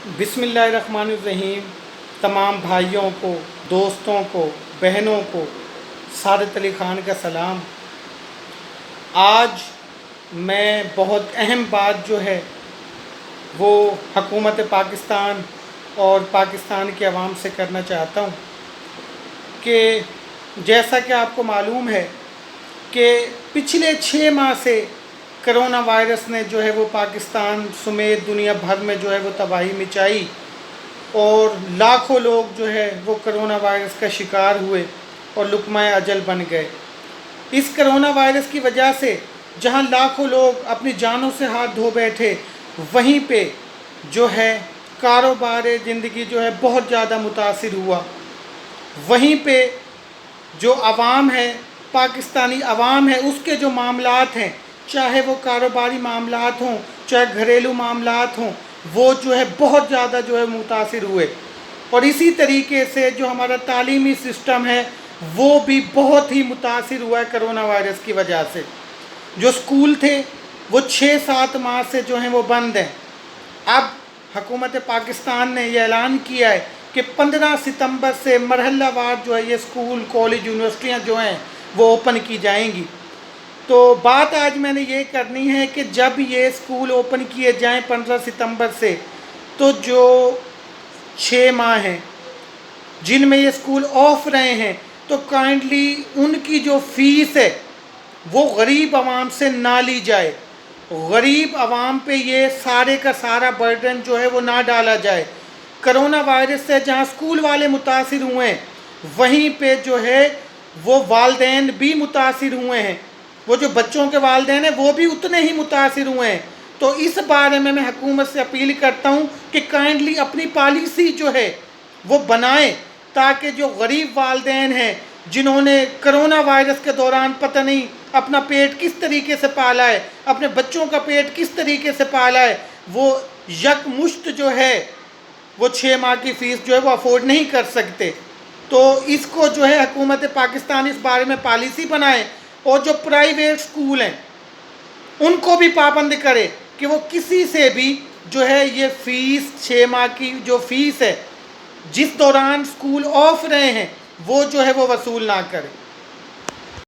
بسم اللہ الرحمن الرحیم۔ تمام بھائیوں کو، دوستوں کو، بہنوں کو سعادت علی خان کا سلام۔ آج میں بہت اہم بات جو ہے وہ حکومت پاکستان اور پاکستان کے عوام سے کرنا چاہتا ہوں کہ جیسا کہ آپ کو معلوم ہے کہ پچھلے 6 ماہ سے کرونا وائرس نے جو ہے وہ پاکستان سمیت دنیا بھر میں جو ہے وہ تباہی مچائی اور لاکھوں لوگ جو ہے وہ کرونا وائرس کا شکار ہوئے اور لقمہ اجل بن گئے۔ اس کرونا وائرس کی وجہ سے جہاں لاکھوں لوگ اپنی جانوں سے ہاتھ دھو بیٹھے، وہیں پہ جو ہے کاروبار زندگی جو ہے بہت زیادہ متاثر ہوا۔ وہیں پہ جو عوام ہے، پاکستانی عوام ہے، اس کے جو معاملات ہیں، چاہے وہ کاروباری معاملات ہوں، چاہے گھریلو معاملات ہوں، وہ جو ہے بہت زیادہ جو ہے متاثر ہوئے۔ اور اسی طریقے سے جو ہمارا تعلیمی سسٹم ہے وہ بھی بہت ہی متاثر ہوا ہے کرونا وائرس کی وجہ سے۔ جو اسکول تھے وہ 6-7 ماہ سے جو ہیں وہ بند ہیں۔ اب حکومت پاکستان نے یہ اعلان کیا ہے کہ 15 ستمبر سے مرحلہ وار جو ہے یہ اسکول، کالج، یونیورسٹیاں جو ہیں وہ اوپن کی جائیں گی۔ تو بات آج میں نے یہ کرنی ہے کہ جب یہ اسکول اوپن کیے جائیں 15 ستمبر سے، تو جو 6 ماہ ہیں جن میں یہ اسکول آف رہے ہیں، تو کائنڈلی ان کی جو فیس ہے وہ غریب عوام سے نہ لی جائے۔ غریب عوام پہ یہ سارے کا سارا برڈن جو ہے وہ نہ ڈالا جائے۔ کرونا وائرس سے جہاں اسکول والے متاثر ہوئے ہیں، وہیں پہ جو ہے وہ والدین بھی متاثر ہوئے ہیں۔ وہ جو بچوں کے والدین ہیں وہ بھی اتنے ہی متاثر ہوئے ہیں۔ تو اس بارے میں حکومت سے اپیل کرتا ہوں کہ کائنڈلی اپنی پالیسی جو ہے وہ بنائیں، تاکہ جو غریب والدین ہیں جنہوں نے کرونا وائرس کے دوران پتہ نہیں اپنا پیٹ کس طریقے سے پالا ہے، اپنے بچوں کا پیٹ کس طریقے سے پالا ہے، وہ یکمشت جو ہے وہ 6 ماہ کی فیس جو ہے وہ افورڈ نہیں کر سکتے۔ تو اس کو جو ہے حکومت پاکستان اس بارے میں پالیسی بنائے، اور جو پرائیویٹ سکول ہیں ان کو بھی پابند کرے کہ وہ کسی سے بھی جو ہے یہ فیس 6 ماہ کی جو فیس ہے جس دوران سکول آف رہے ہیں وہ جو ہے وہ وصول نہ کرے۔